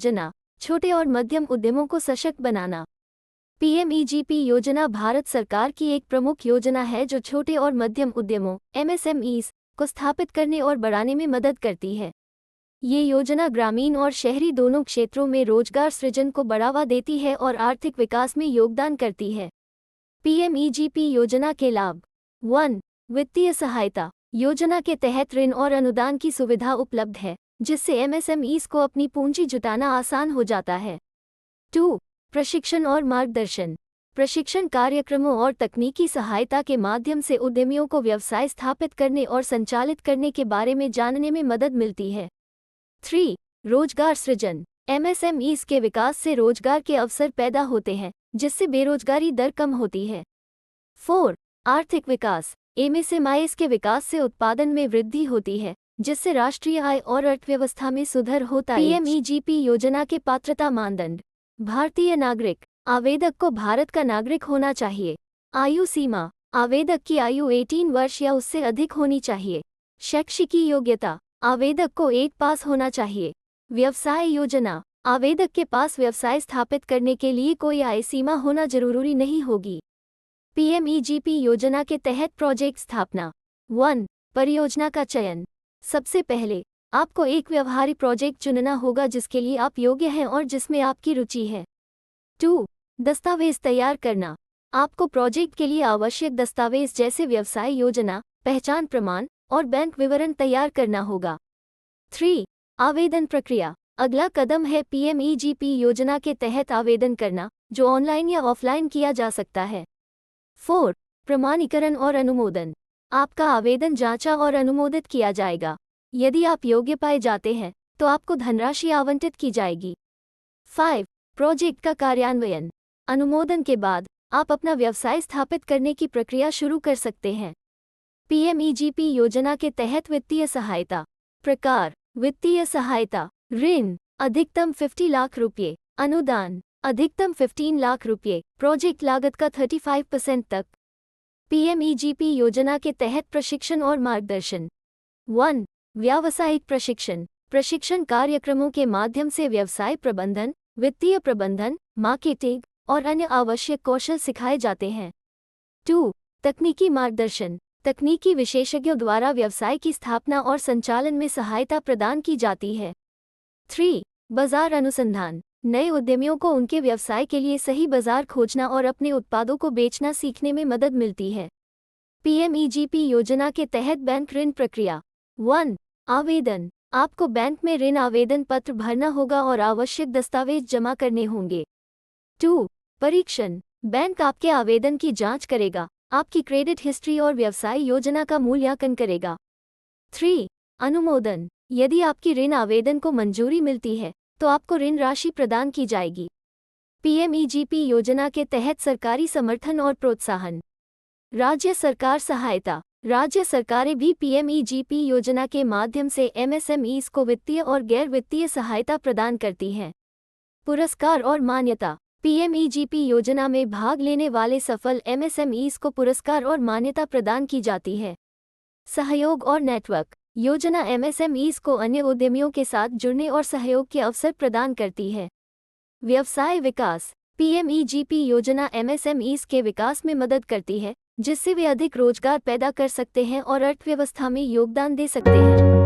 योजना, छोटे और मध्यम उद्यमों को सशक्त बनाना। पीएमईजीपी योजना भारत सरकार की एक प्रमुख योजना है जो छोटे और मध्यम उद्यमों एमएसएमईज को स्थापित करने और बढ़ाने में मदद करती है। ये योजना ग्रामीण और शहरी दोनों क्षेत्रों में रोजगार सृजन को बढ़ावा देती है और आर्थिक विकास में योगदान करती है। पीएमईजीपी योजना के लाभ। 1. वित्तीय सहायता। योजना के तहत ऋण और अनुदान की सुविधा उपलब्ध है, जिससे एमएसएमईज को अपनी पूंजी जुटाना आसान हो जाता है। 2. प्रशिक्षण और मार्गदर्शन। प्रशिक्षण कार्यक्रमों और तकनीकी सहायता के माध्यम से उद्यमियों को व्यवसाय स्थापित करने और संचालित करने के बारे में जानने में मदद मिलती है। 3. रोजगार सृजन। एमएसएमईज के विकास से रोजगार के अवसर पैदा होते हैं, जिससे बेरोजगारी दर कम होती है। 4. आर्थिक विकास। एमएसएमईज के विकास से उत्पादन में वृद्धि होती है, जिससे राष्ट्रीय आय और अर्थव्यवस्था में सुधार होता है। पीएमईजीपी योजना के पात्रता मानदंड। भारतीय नागरिक। आवेदक को भारत का नागरिक होना चाहिए। आयु सीमा। आवेदक की आयु 18 वर्ष या उससे अधिक होनी चाहिए। शैक्षिक योग्यता। आवेदक को 8 पास होना चाहिए। व्यवसाय योजना। आवेदक के पास व्यवसाय स्थापित करने के लिए कोई आय सीमा होना जरूरी नहीं होगी। पीएमईजीपी योजना के तहत प्रोजेक्ट स्थापना। 1. परियोजना का चयन। सबसे पहले आपको एक व्यवहारिक प्रोजेक्ट चुनना होगा जिसके लिए आप योग्य हैं और जिसमें आपकी रुचि है। 2. दस्तावेज तैयार करना। आपको प्रोजेक्ट के लिए आवश्यक दस्तावेज जैसे व्यवसाय योजना, पहचान प्रमाण और बैंक विवरण तैयार करना होगा। 3. आवेदन प्रक्रिया। अगला कदम है पीएमईजीपी योजना के तहत आवेदन करना, जो ऑनलाइन या ऑफलाइन किया जा सकता है। 4. प्रमाणीकरण और अनुमोदन। आपका आवेदन जांचा और अनुमोदित किया जाएगा। यदि आप योग्य पाए जाते हैं तो आपको धनराशि आवंटित की जाएगी। 5. प्रोजेक्ट का कार्यान्वयन। अनुमोदन के बाद आप अपना व्यवसाय स्थापित करने की प्रक्रिया शुरू कर सकते हैं। पीएमईजीपी योजना के तहत वित्तीय सहायता। प्रकार। वित्तीय सहायता। ऋण अधिकतम 50 लाख रुपये। अनुदान अधिकतम 15 लाख रुपये। प्रोजेक्ट लागत का 35% तक। पीएमईजीपी योजना के तहत प्रशिक्षण और मार्गदर्शन। 1. व्यावसायिक प्रशिक्षण। प्रशिक्षण कार्यक्रमों के माध्यम से व्यवसाय प्रबंधन, वित्तीय प्रबंधन, मार्केटिंग और अन्य आवश्यक कौशल सिखाए जाते हैं। 2. तकनीकी मार्गदर्शन। तकनीकी विशेषज्ञों द्वारा व्यवसाय की स्थापना और संचालन में सहायता प्रदान की जाती है। 3. बाजार अनुसंधान। नए उद्यमियों को उनके व्यवसाय के लिए सही बाजार खोजना और अपने उत्पादों को बेचना सीखने में मदद मिलती है। पीएमईजीपी योजना के तहत बैंक ऋण प्रक्रिया। 1. आवेदन। आपको बैंक में ऋण आवेदन पत्र भरना होगा और आवश्यक दस्तावेज जमा करने होंगे। 2. परीक्षण। बैंक आपके आवेदन की जांच करेगा, आपकी क्रेडिट हिस्ट्री और व्यवसाय योजना का मूल्यांकन करेगा। 3. अनुमोदन। यदि आपकी ऋण आवेदन को मंजूरी मिलती है तो आपको ऋण राशि प्रदान की जाएगी। पीएमईजीपी योजना के तहत सरकारी समर्थन और प्रोत्साहन। राज्य सरकार सहायता। राज्य सरकारें भी पीएमईजीपी योजना के माध्यम से एमएसएमईज को वित्तीय और गैर वित्तीय सहायता प्रदान करती हैं। पुरस्कार और मान्यता। पीएमईजीपी योजना में भाग लेने वाले सफल एमएसएमईज को पुरस्कार और मान्यता प्रदान की जाती है। सहयोग और नेटवर्क। योजना एमएसएमईज को अन्य उद्यमियों के साथ जुड़ने और सहयोग के अवसर प्रदान करती है। व्यवसाय विकास। पीएमईजीपी योजना एमएसएमईज के विकास में मदद करती है, जिससे वे अधिक रोजगार पैदा कर सकते हैं और अर्थव्यवस्था में योगदान दे सकते हैं।